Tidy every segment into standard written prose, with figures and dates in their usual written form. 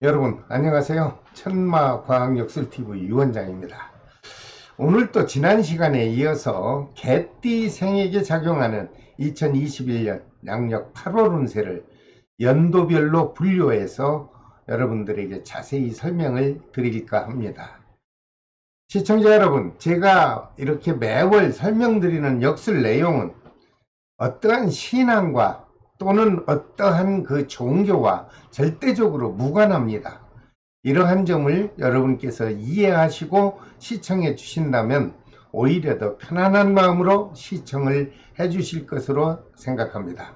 여러분 안녕하세요. 천마과학역술TV 유원장입니다. 오늘 또 지난 시간에 이어서 개띠생에게 작용하는 2021년 양력 8월 운세를 연도별로 분류해서 여러분들에게 자세히 설명을 드릴까 합니다. 시청자 여러분, 제가 이렇게 매월 설명드리는 역술 내용은 어떠한 신앙과 또는 어떠한 그 종교와 절대적으로 무관합니다. 이러한 점을 여러분께서 이해하시고 시청해 주신다면 오히려 더 편안한 마음으로 시청을 해 주실 것으로 생각합니다.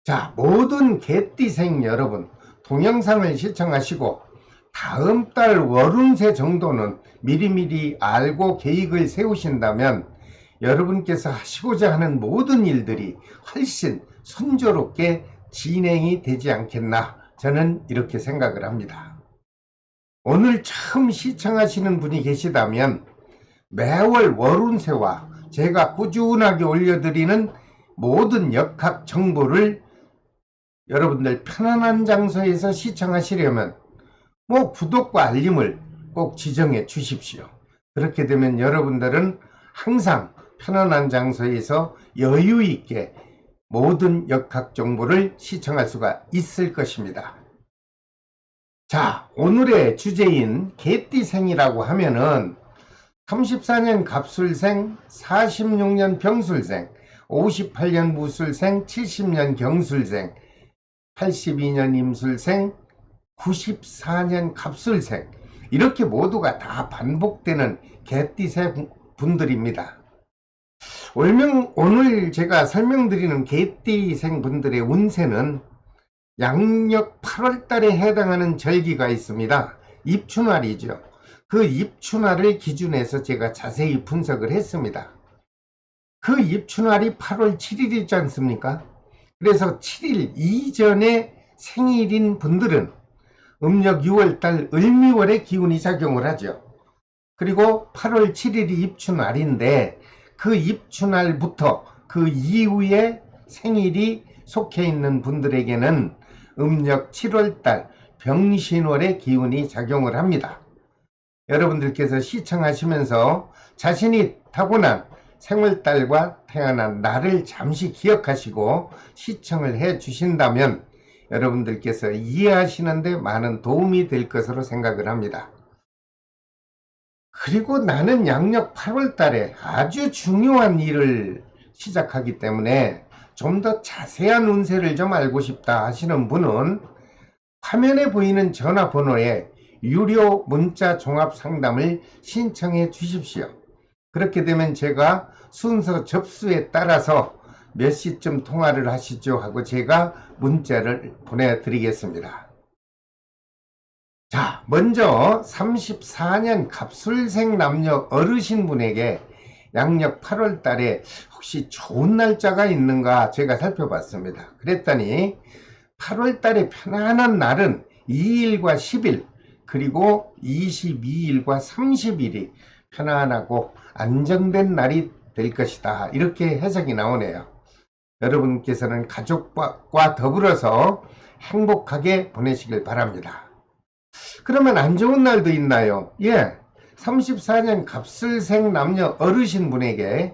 자, 모든 개띠생 여러분, 동영상을 시청하시고 다음 달 월운세 정도는 미리미리 알고 계획을 세우신다면 여러분께서 하시고자 하는 모든 일들이 훨씬 순조롭게 진행이 되지 않겠나, 저는 이렇게 생각을 합니다. 오늘 처음 시청하시는 분이 계시다면 매월 월운세와 제가 꾸준하게 올려드리는 모든 역학 정보를 여러분들 편안한 장소에서 시청하시려면 구독과 알림을 꼭 지정해 주십시오. 그렇게 되면 여러분들은 항상 편안한 장소에서 여유 있게 모든 역학 정보를 시청할 수가 있을 것입니다. 자, 오늘의 주제인 개띠생이라고 하면은 34년 갑술생, 46년 병술생, 58년 무술생, 70년 경술생, 82년 임술생, 94년 갑술생, 이렇게 모두가 다 반복되는 개띠생 분들입니다. 오늘 제가 설명드리는 개띠생 분들의 운세는 양력 8월 달에 해당하는 절기가 있습니다. 입춘활이죠. 그 입춘활을 기준해서 제가 자세히 분석을 했습니다. 그 입춘활이 8월 7일이지 않습니까? 그래서 7일 이전에 생일인 분들은 음력 6월달 을미월의 기운이 작용을 하죠. 그리고 8월 7일이 입춘활인데 그 입춘날부터 그 이후에 생일이 속해 있는 분들에게는 음력 7월달 병신월의 기운이 작용을 합니다. 여러분들께서 시청하시면서 자신이 타고난 생월달과 태어난 날을 잠시 기억하시고 시청을 해 주신다면 여러분들께서 이해하시는데 많은 도움이 될 것으로 생각을 합니다. 그리고 나는 양력 8월 달에 아주 중요한 일을 시작하기 때문에 좀 더 자세한 운세를 좀 알고 싶다 하시는 분은 화면에 보이는 전화번호에 유료 문자 종합 상담을 신청해 주십시오. 그렇게 되면 제가 순서 접수에 따라서 몇 시쯤 통화를 하시죠 하고 제가 문자를 보내드리겠습니다. 자, 먼저 34년 갑술생 남녀 어르신분에게 양력 8월 달에 혹시 좋은 날짜가 있는가 제가 살펴봤습니다. 그랬더니 8월 달에 편안한 날은 2일과 10일 그리고 22일과 30일이 편안하고 안정된 날이 될 것이다, 이렇게 해석이 나오네요. 여러분께서는 가족과 더불어서 행복하게 보내시길 바랍니다. 그러면 안 좋은 날도 있나요? 예, 34년 갑술생 남녀 어르신분에게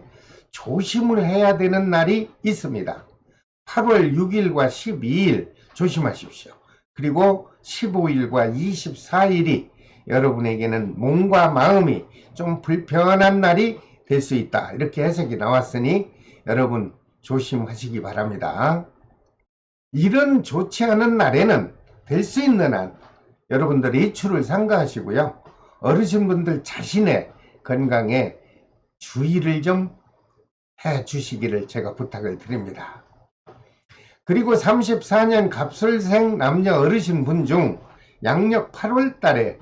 조심을 해야 되는 날이 있습니다. 8월 6일과 12일 조심하십시오. 그리고 15일과 24일이 여러분에게는 몸과 마음이 좀 불편한 날이 될 수 있다, 이렇게 해석이 나왔으니 여러분 조심하시기 바랍니다. 이런 좋지 않은 날에는 될 수 있는 한 여러분들 일출을 삼가하시고요, 어르신분들 자신의 건강에 주의를 좀 해 주시기를 제가 부탁을 드립니다. 그리고 34년 갑술생 남녀 어르신분 중 양력 8월 달에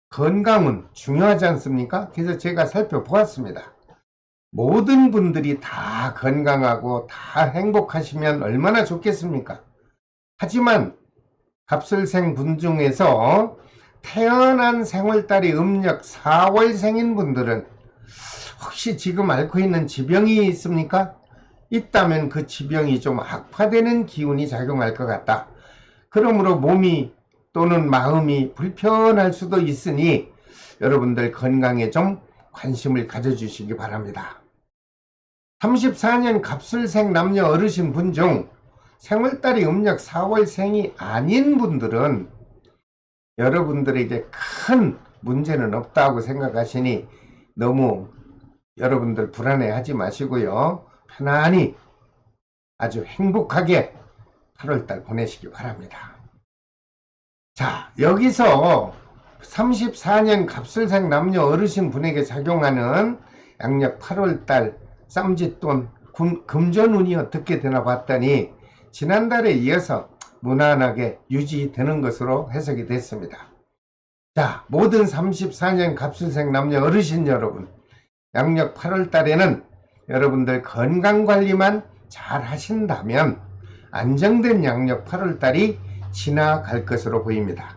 건강은 중요하지 않습니까? 그래서 제가 살펴보았습니다. 모든 분들이 다 건강하고 다 행복하시면 얼마나 좋겠습니까? 하지만 갑술생 분 중에서 태어난 생월달이 음력 4월생인 분들은 혹시 지금 앓고 있는 지병이 있습니까? 있다면 그 지병이 좀 악화되는 기운이 작용할 것 같다. 그러므로 몸이 또는 마음이 불편할 수도 있으니 여러분들 건강에 좀 관심을 가져주시기 바랍니다. 34년 갑술생 남녀 어르신 분 중 생월달이 음력 4월생이 아닌 분들은 여러분들에게 큰 문제는 없다고 생각하시니 너무 여러분들 불안해하지 마시고요. 편안히 아주 행복하게 8월달 보내시기 바랍니다. 자, 여기서 34년 갑술생 남녀 어르신 분에게 작용하는 양력 8월달 쌈짓돈 금전운이 어떻게 되나 봤더니 지난달에 이어서 무난하게 유지되는 것으로 해석이 됐습니다. 자, 모든 34년 갑술생 남녀 어르신 여러분, 양력 8월달에는 여러분들 건강관리만 잘 하신다면 안정된 양력 8월달이 지나갈 것으로 보입니다.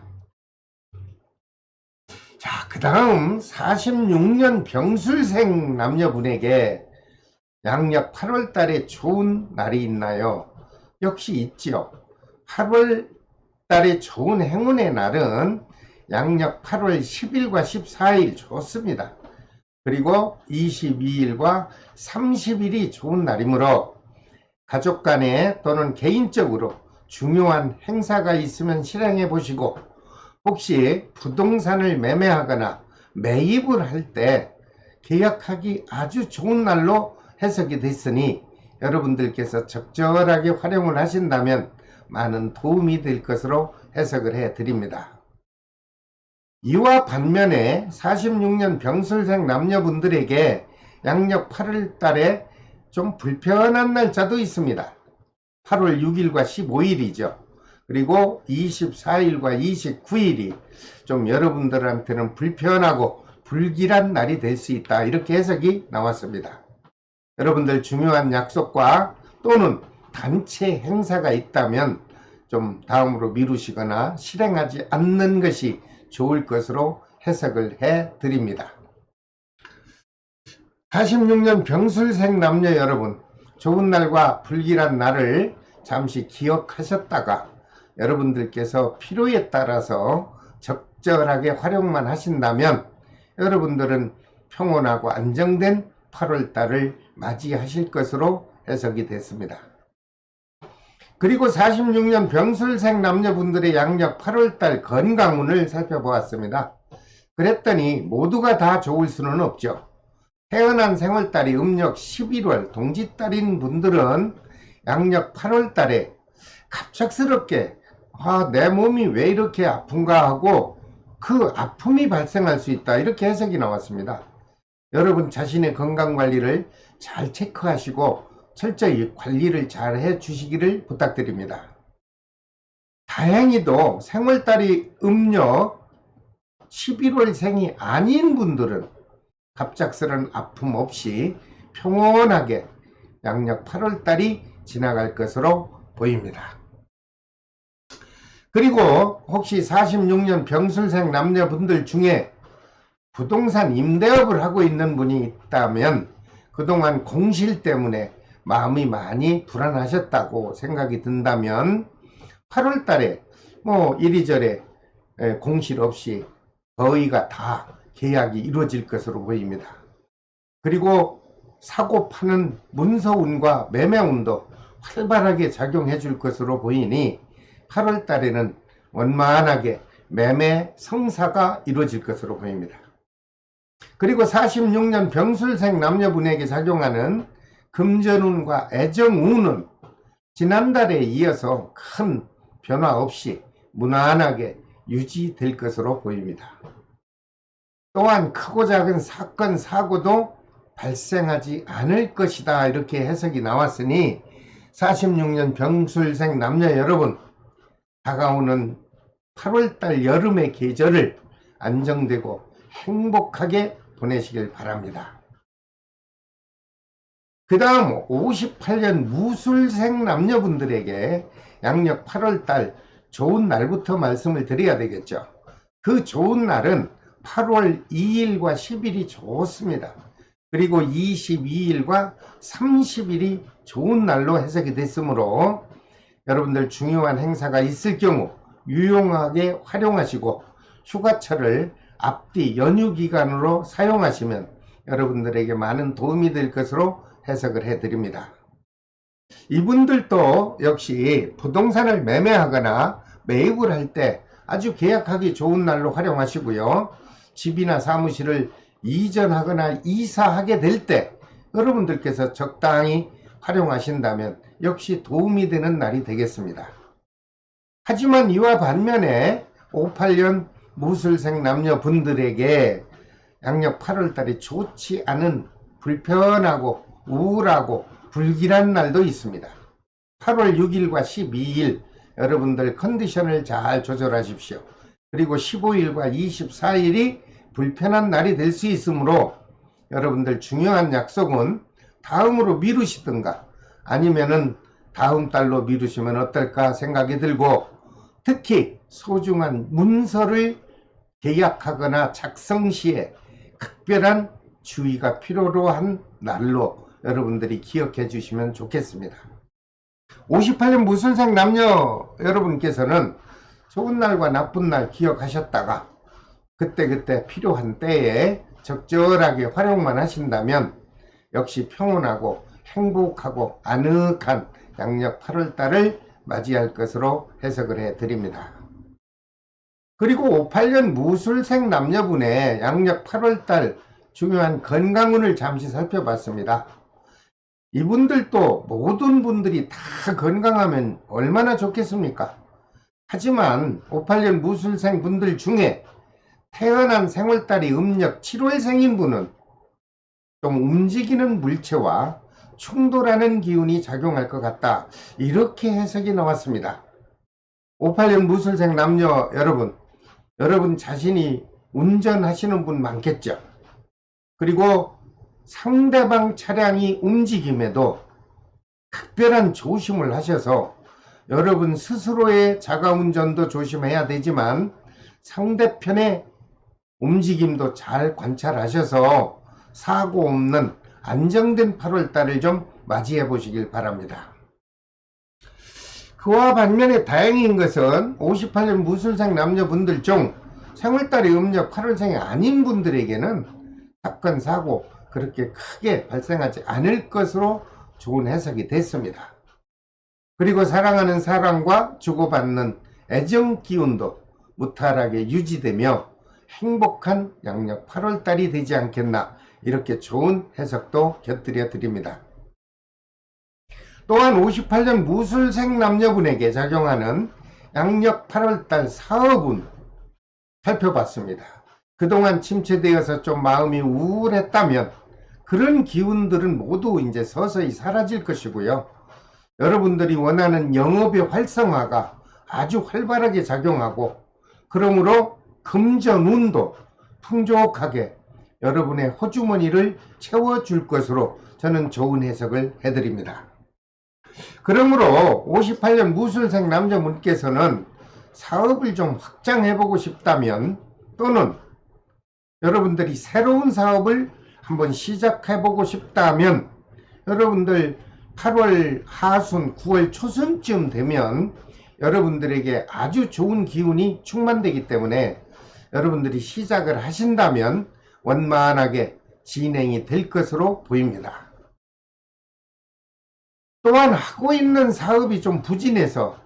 자, 그 다음 46년 병술생 남녀분에게 양력 8월달에 좋은 날이 있나요? 역시 있지요. 8월달에 좋은 행운의 날은 양력 8월 10일과 14일 좋습니다. 그리고 22일과 30일이 좋은 날이므로 가족 간에 또는 개인적으로 중요한 행사가 있으면 실행해 보시고, 혹시 부동산을 매매하거나 매입을 할 때 계약하기 아주 좋은 날로 해석이 됐으니 여러분들께서 적절하게 활용을 하신다면 많은 도움이 될 것으로 해석을 해 드립니다. 이와 반면에 46년 병술생 남녀분들에게 양력 8월 달에 좀 불편한 날짜도 있습니다. 8월 6일과 15일이죠. 그리고 24일과 29일이 좀 여러분들한테는 불편하고 불길한 날이 될 수 있다, 이렇게 해석이 나왔습니다. 여러분들 중요한 약속과 또는 단체 행사가 있다면 좀 다음으로 미루시거나 실행하지 않는 것이 좋을 것으로 해석을 해 드립니다. 46년 병술생 남녀 여러분, 좋은 날과 불길한 날을 잠시 기억하셨다가 여러분들께서 필요에 따라서 적절하게 활용만 하신다면 여러분들은 평온하고 안정된 8월달을 맞이하실 것으로 해석이 됐습니다. 그리고 46년 병술생 남녀분들의 양력 8월달 건강운을 살펴보았습니다. 그랬더니 모두가 다 좋을 수는 없죠. 태어난 생월달이 음력 11월 동짓달인 분들은 양력 8월달에 갑작스럽게 내 몸이 왜 이렇게 아픈가 하고 그 아픔이 발생할 수 있다, 이렇게 해석이 나왔습니다. 여러분 자신의 건강관리를 잘 체크하시고 철저히 관리를 잘 해주시기를 부탁드립니다. 다행히도 생월달이 음력 11월생이 아닌 분들은 갑작스런 아픔 없이 평온하게 양력 8월달이 지나갈 것으로 보입니다. 그리고 혹시 46년 병술생 남녀분들 중에 부동산 임대업을 하고 있는 분이 있다면 그동안 공실 때문에 마음이 많이 불안하셨다고 생각이 든다면 8월달에 이리저리 공실 없이 거의가 다 계약이 이루어질 것으로 보입니다. 그리고 사고 파는 문서운과 매매운도 활발하게 작용해 줄 것으로 보이니 8월 달에는 원만하게 매매 성사가 이루어질 것으로 보입니다. 그리고 46년 병술생 남녀분에게 작용하는 금전운과 애정운은 지난달에 이어서 큰 변화 없이 무난하게 유지될 것으로 보입니다. 또한 크고 작은 사건 사고도 발생하지 않을 것이다, 이렇게 해석이 나왔으니 46년 병술생 남녀 여러분, 다가오는 8월달 여름의 계절을 안정되고 행복하게 보내시길 바랍니다. 그 다음 58년 무술생 남녀분들에게 양력 8월달 좋은 날부터 말씀을 드려야 되겠죠. 그 좋은 날은 8월 2일과 10일이 좋습니다. 그리고 22일과 30일이 좋은 날로 해석이 됐으므로 여러분들 중요한 행사가 있을 경우 유용하게 활용하시고 휴가철을 앞뒤 연휴 기간으로 사용하시면 여러분들에게 많은 도움이 될 것으로 해석을 해드립니다. 이분들도 역시 부동산을 매매하거나 매입을 할 때 아주 계약하기 좋은 날로 활용하시고요. 집이나 사무실을 이전하거나 이사하게 될 때 여러분들께서 적당히 활용하신다면 역시 도움이 되는 날이 되겠습니다. 하지만 이와 반면에 58년 무술생 남녀분들에게 양력 8월달이 좋지 않은 불편하고 우울하고 불길한 날도 있습니다. 8월 6일과 12일 여러분들 컨디션을 잘 조절하십시오. 그리고 15일과 24일이 불편한 날이 될 수 있으므로 여러분들 중요한 약속은 다음으로 미루시든가 아니면은 다음 달로 미루시면 어떨까 생각이 들고, 특히 소중한 문서를 계약하거나 작성 시에 특별한 주의가 필요로 한 날로 여러분들이 기억해 주시면 좋겠습니다. 58년 무술생 남녀 여러분께서는 좋은 날과 나쁜 날 기억하셨다가 그때그때 필요한 때에 적절하게 활용만 하신다면 역시 평온하고 행복하고 아늑한 양력 8월달을 맞이할 것으로 해석을 해드립니다. 그리고 58년 무술생 남녀분의 양력 8월달 중요한 건강운을 잠시 살펴봤습니다. 이분들도 모든 분들이 다 건강하면 얼마나 좋겠습니까? 하지만 58년 무술생 분들 중에 태어난 생월달이 음력 7월생인 분은 좀 움직이는 물체와 충돌하는 기운이 작용할 것 같다, 이렇게 해석이 나왔습니다. 58년 무술생 남녀 여러분 자신이 운전하시는 분 많겠죠. 그리고 상대방 차량이 움직임에도 특별한 조심을 하셔서 여러분 스스로의 자가운전도 조심해야 되지만 상대편의 움직임도 잘 관찰하셔서 사고 없는 안정된 8월달을 좀 맞이해 보시길 바랍니다. 그와 반면에 다행인 것은 58년 무술생 남녀분들 중 생월달이 음력 8월생이 아닌 분들에게는 사건 사고 그렇게 크게 발생하지 않을 것으로 좋은 해석이 됐습니다. 그리고 사랑하는 사람과 주고받는 애정 기운도 무탈하게 유지되며 행복한 양력 8월달이 되지 않겠나, 이렇게 좋은 해석도 곁들여 드립니다. 또한 58년 무술생 남녀분에게 작용하는 양력 8월달 사업운 살펴봤습니다. 그동안 침체되어서 좀 마음이 우울했다면 그런 기운들은 모두 이제 서서히 사라질 것이고요. 여러분들이 원하는 영업의 활성화가 아주 활발하게 작용하고, 그러므로 금전운도 풍족하게 여러분의 호주머니를 채워줄 것으로 저는 좋은 해석을 해드립니다. 그러므로 58년 무술생 남자분께서는 사업을 좀 확장해보고 싶다면, 또는 여러분들이 새로운 사업을 한번 시작해보고 싶다면 여러분들 8월 하순 9월 초순쯤 되면 여러분들에게 아주 좋은 기운이 충만되기 때문에 여러분들이 시작을 하신다면 원만하게 진행이 될 것으로 보입니다. 또한 하고 있는 사업이 좀 부진해서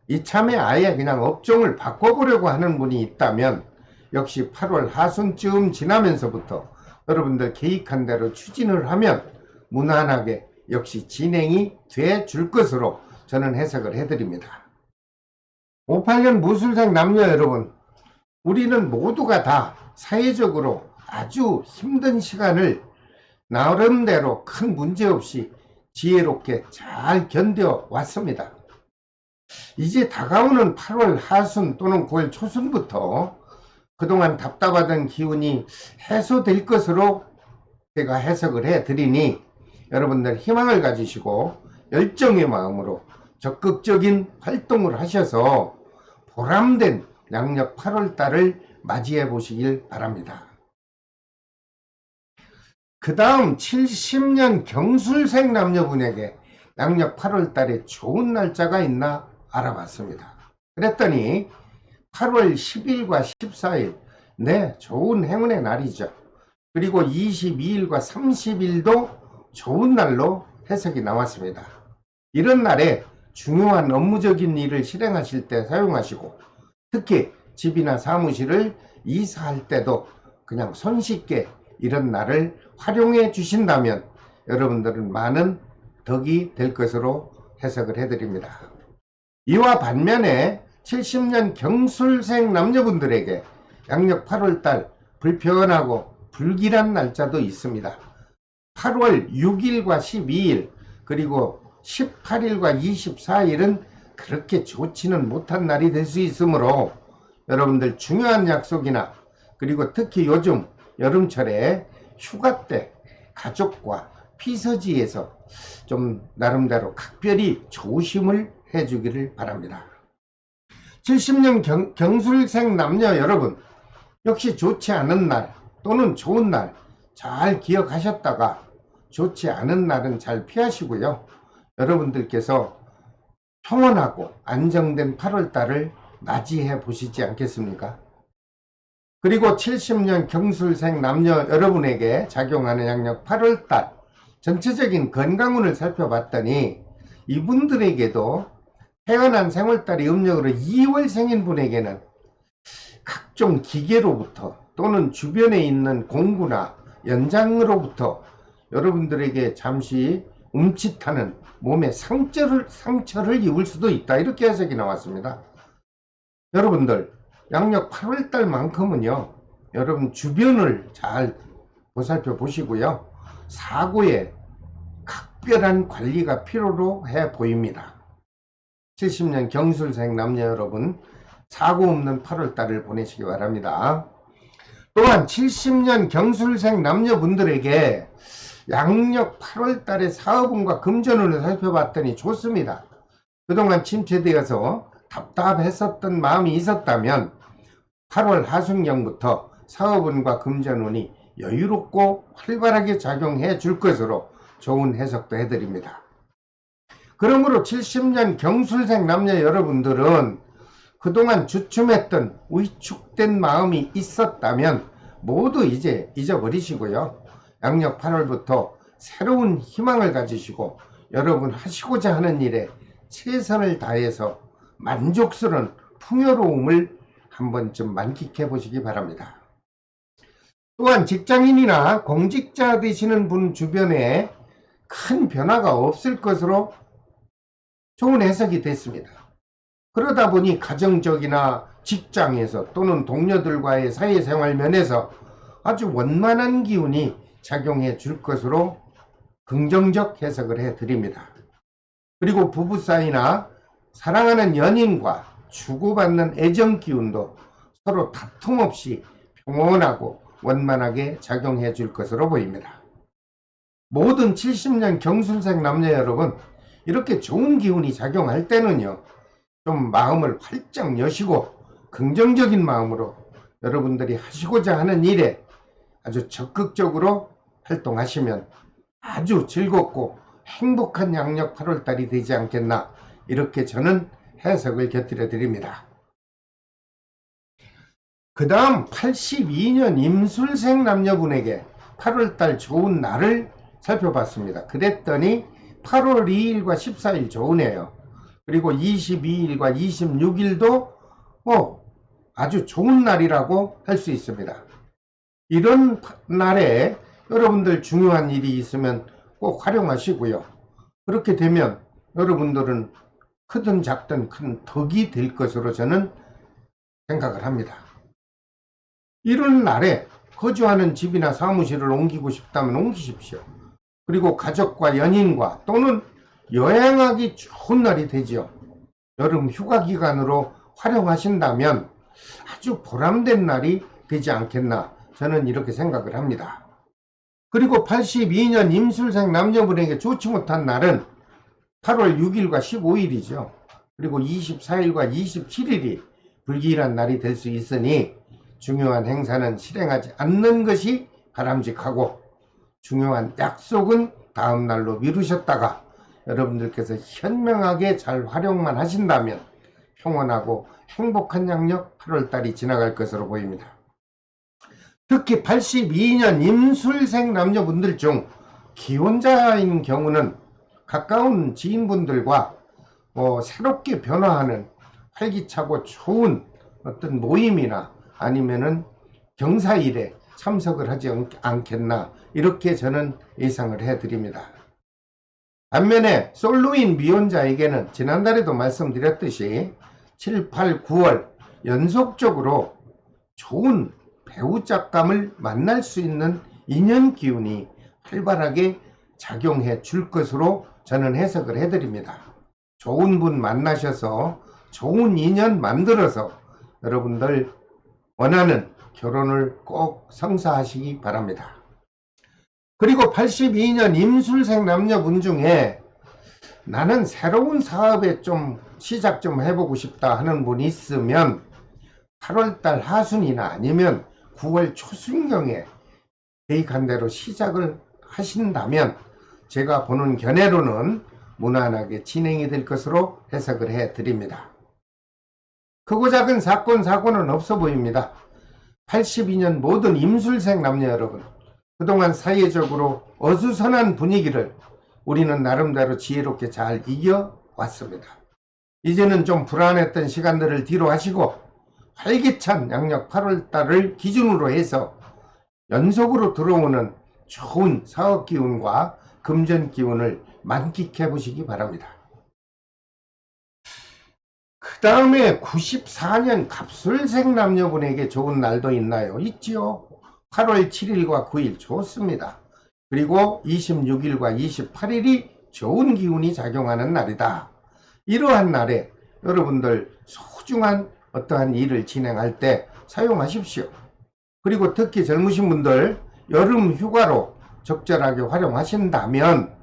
이참에 아예 그냥 업종을 바꿔보려고 하는 분이 있다면 역시 8월 하순쯤 지나면서부터 여러분들 계획한 대로 추진을 하면 무난하게 역시 진행이 돼 줄 것으로 저는 해석을 해드립니다. 58년 무술생 남녀 여러분, 우리는 모두가 다 사회적으로 아주 힘든 시간을 나름대로 큰 문제 없이 지혜롭게 잘 견뎌왔습니다. 이제 다가오는 8월 하순 또는 9월 초순부터 그동안 답답하던 기운이 해소될 것으로 제가 해석을 해드리니 여러분들 희망을 가지시고 열정의 마음으로 적극적인 활동을 하셔서 보람된 양력 8월달을 맞이해 보시길 바랍니다. 그 다음 70년 경술생 남녀분에게 양력 8월달에 좋은 날짜가 있나 알아봤습니다. 그랬더니 8월 10일과 14일, 네, 좋은 행운의 날이죠. 그리고 22일과 30일도 좋은 날로 해석이 나왔습니다. 이런 날에 중요한 업무적인 일을 실행하실 때 사용하시고, 특히 집이나 사무실을 이사할 때도 그냥 손쉽게 이런 날을 활용해 주신다면 여러분들은 많은 덕이 될 것으로 해석을 해드립니다. 이와 반면에 70년 경술생 남녀분들에게 양력 8월달 불편하고 불길한 날짜도 있습니다. 8월 6일과 12일 그리고 18일과 24일은 그렇게 좋지는 못한 날이 될 수 있으므로 여러분들 중요한 약속이나 그리고 특히 요즘 여름철에 휴가 때 가족과 피서지에서 좀 나름대로 각별히 조심을 해주기를 바랍니다. 70년 경술생 남녀 여러분, 역시 좋지 않은 날 또는 좋은 날 잘 기억하셨다가 좋지 않은 날은 잘 피하시고요. 여러분들께서 평온하고 안정된 8월달을 맞이해 보시지 않겠습니까? 그리고 70년 경술생 남녀 여러분에게 작용하는 양력 8월달 전체적인 건강운을 살펴봤더니 이분들에게도 태어난 생월달이 음력으로 2월 생인 분에게는 각종 기계로부터 또는 주변에 있는 공구나 연장으로부터 여러분들에게 잠시 움찔하는 몸에 상처를 입을 수도 있다, 이렇게 해석이 나왔습니다. 여러분들 양력 8월달만큼은요 여러분 주변을 잘 보살펴 보시고요, 사고에 각별한 관리가 필요로 해 보입니다. 70년 경술생 남녀 여러분, 사고 없는 8월달을 보내시기 바랍니다. 또한 70년 경술생 남녀분들에게 양력 8월달에 사업운과 금전운을 살펴봤더니 좋습니다. 그동안 침체되어서 답답했었던 마음이 있었다면 8월 하순경부터 사업운과 금전운이 여유롭고 활발하게 작용해 줄 것으로 좋은 해석도 해드립니다. 그러므로 70년 경술생 남녀 여러분들은 그동안 주춤했던 위축된 마음이 있었다면 모두 이제 잊어버리시고요. 양력 8월부터 새로운 희망을 가지시고 여러분 하시고자 하는 일에 최선을 다해서 만족스러운 풍요로움을 한 번쯤 만끽해 보시기 바랍니다. 또한 직장인이나 공직자 되시는 분 주변에 큰 변화가 없을 것으로 좋은 해석이 됐습니다. 그러다 보니 가정적이나 직장에서 또는 동료들과의 사회생활 면에서 아주 원만한 기운이 작용해 줄 것으로 긍정적 해석을 해 드립니다. 그리고 부부 사이나 사랑하는 연인과 주고받는 애정 기운도 서로 다툼 없이 평온하고 원만하게 작용해 줄 것으로 보입니다. 모든 70년 경술생 남녀 여러분, 이렇게 좋은 기운이 작용할 때는요 좀 마음을 활짝 여시고 긍정적인 마음으로 여러분들이 하시고자 하는 일에 아주 적극적으로 활동하시면 아주 즐겁고 행복한 양력 8월달이 되지 않겠나, 이렇게 저는 해석을 곁들여 드립니다. 그 다음 82년 임술생 남녀분에게 8월달 좋은 날을 살펴봤습니다. 그랬더니 8월 2일과 14일 좋으네요. 그리고 22일과 26일도 아주 좋은 날이라고 할 수 있습니다. 이런 날에 여러분들 중요한 일이 있으면 꼭 활용하시고요. 그렇게 되면 여러분들은 크든 작든 큰 덕이 될 것으로 저는 생각을 합니다. 이런 날에 거주하는 집이나 사무실을 옮기고 싶다면 옮기십시오. 그리고 가족과 연인과 또는 여행하기 좋은 날이 되지요. 여름 휴가 기간으로 활용하신다면 아주 보람된 날이 되지 않겠나, 저는 이렇게 생각을 합니다. 그리고 82년 임술생 남녀분에게 좋지 못한 날은 8월 6일과 15일이죠. 그리고 24일과 27일이 불길한 날이 될 수 있으니 중요한 행사는 실행하지 않는 것이 바람직하고, 중요한 약속은 다음 날로 미루셨다가 여러분들께서 현명하게 잘 활용만 하신다면 평온하고 행복한 양력 8월달이 지나갈 것으로 보입니다. 특히 82년 임술생 남녀분들 중 기혼자인 경우는 가까운 지인분들과 새롭게 변화하는 활기차고 좋은 어떤 모임이나 아니면은 경사일에 참석을 하지 않겠나, 이렇게 저는 예상을 해드립니다. 반면에 솔로인 미혼자에게는 지난달에도 말씀드렸듯이 7, 8, 9월 연속적으로 좋은 배우짝감을 만날 수 있는 인연 기운이 활발하게 작용해 줄 것으로 저는 해석을 해드립니다. 좋은 분 만나셔서 좋은 인연 만들어서 여러분들 원하는 결혼을 꼭 성사하시기 바랍니다. 그리고 82년 임술생 남녀분 중에 나는 새로운 사업에 좀 시작 좀 해보고 싶다 하는 분이 있으면 8월달 하순이나 아니면 9월 초순경에 계획한 대로 시작을 하신다면 제가 보는 견해로는 무난하게 진행이 될 것으로 해석을 해드립니다. 크고 작은 사고는 없어 보입니다. 82년 모든 임술생 남녀 여러분, 그동안 사회적으로 어수선한 분위기를 우리는 나름대로 지혜롭게 잘 이겨왔습니다. 이제는 좀 불안했던 시간들을 뒤로 하시고 활기찬 양력 8월달을 기준으로 해서 연속으로 들어오는 좋은 사업 기운과 금전 기운을 만끽해 보시기 바랍니다. 그 다음에 94년 갑술생 남녀분에게 좋은 날도 있나요? 있지요. 8월 7일과 9일 좋습니다. 그리고 26일과 28일이 좋은 기운이 작용하는 날이다. 이러한 날에 여러분들 소중한 어떠한 일을 진행할 때 사용하십시오. 그리고 특히 젊으신 분들 여름 휴가로 적절하게 활용하신다면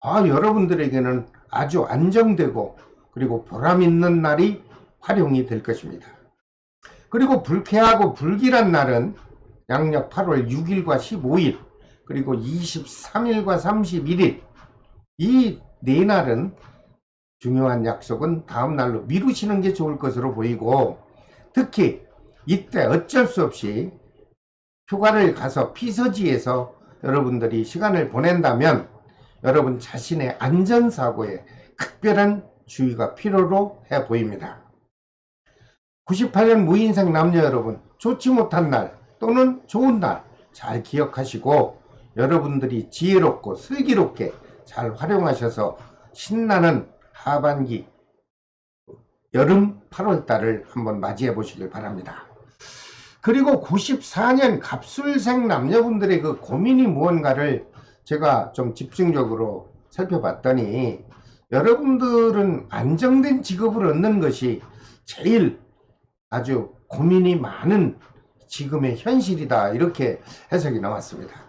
여러분들에게는 아주 안정되고 그리고 보람있는 날이 활용이 될 것입니다. 그리고 불쾌하고 불길한 날은 양력 8월 6일과 15일 그리고 23일과 31일, 이 네 날은 중요한 약속은 다음 날로 미루시는 게 좋을 것으로 보이고, 특히 이때 어쩔 수 없이 휴가를 가서 피서지에서 여러분들이 시간을 보낸다면 여러분 자신의 안전사고에 특별한 주의가 필요로 해 보입니다. 98년 무인생 남녀 여러분, 좋지 못한 날 또는 좋은 날 잘 기억하시고 여러분들이 지혜롭고 슬기롭게 잘 활용하셔서 신나는 하반기 여름 8월달을 한번 맞이해 보시길 바랍니다. 그리고 94년 갑술생 남녀분들의 그 고민이 무언가를 제가 좀 집중적으로 살펴봤더니 여러분들은 안정된 직업을 얻는 것이 제일 아주 고민이 많은 지금의 현실이다, 이렇게 해석이 나왔습니다.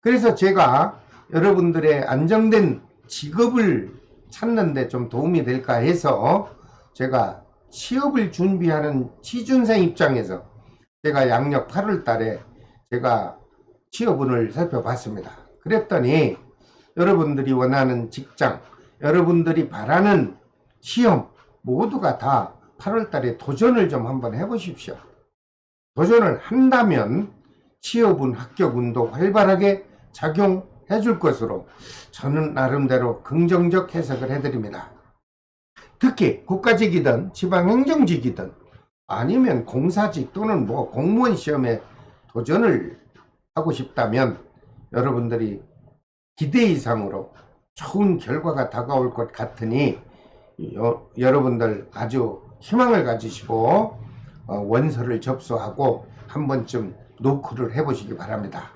그래서 제가 여러분들의 안정된 직업을 찾는 데 좀 도움이 될까 해서 제가 취업을 준비하는 취준생 입장에서 제가 양력 8월 달에 제가 취업운을 살펴봤습니다. 그랬더니 여러분들이 원하는 직장, 여러분들이 바라는 시험 모두가 다 8월 달에 도전을 좀 한번 해보십시오. 도전을 한다면 취업운, 합격운도 활발하게 작용해 줄 것으로 저는 나름대로 긍정적 해석을 해드립니다. 특히 국가직이든 지방행정직이든 아니면 공사직 또는 공무원 시험에 도전을 하고 싶다면 여러분들이 기대 이상으로 좋은 결과가 다가올 것 같으니 여러분들 아주 희망을 가지시고 원서를 접수하고 한 번쯤 노크를 해보시기 바랍니다.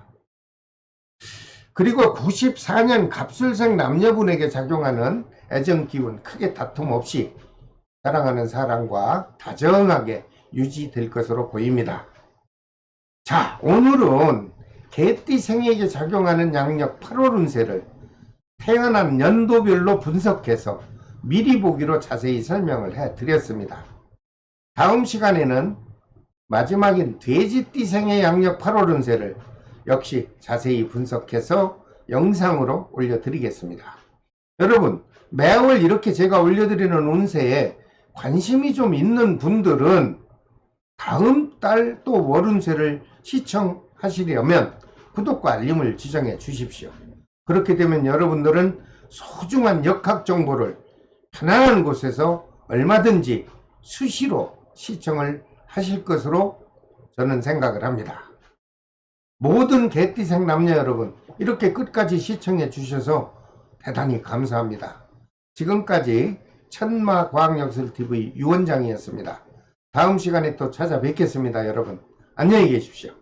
그리고 94년 갑술생 남녀분에게 작용하는 애정기운 크게 다툼 없이 사랑하는 사람과 다정하게 유지될 것으로 보입니다. 자, 오늘은 개띠생에게 작용하는 양력 8월 운세를 태어난 연도별로 분석해서 미리 보기로 자세히 설명을 해드렸습니다. 다음 시간에는 마지막인 돼지띠생의 양력 8월 운세를 역시 자세히 분석해서 영상으로 올려드리겠습니다. 여러분, 매월 이렇게 제가 올려드리는 운세에 관심이 좀 있는 분들은 다음 달 또 월운세를 시청하시려면 구독과 알림을 지정해 주십시오. 그렇게 되면 여러분들은 소중한 역학 정보를 편안한 곳에서 얼마든지 수시로 시청을 하실 것으로 저는 생각을 합니다. 모든 개띠생 남녀 여러분, 이렇게 끝까지 시청해 주셔서 대단히 감사합니다. 지금까지 천마과학역설TV 유원장이었습니다. 다음 시간에 또 찾아뵙겠습니다. 여러분 안녕히 계십시오.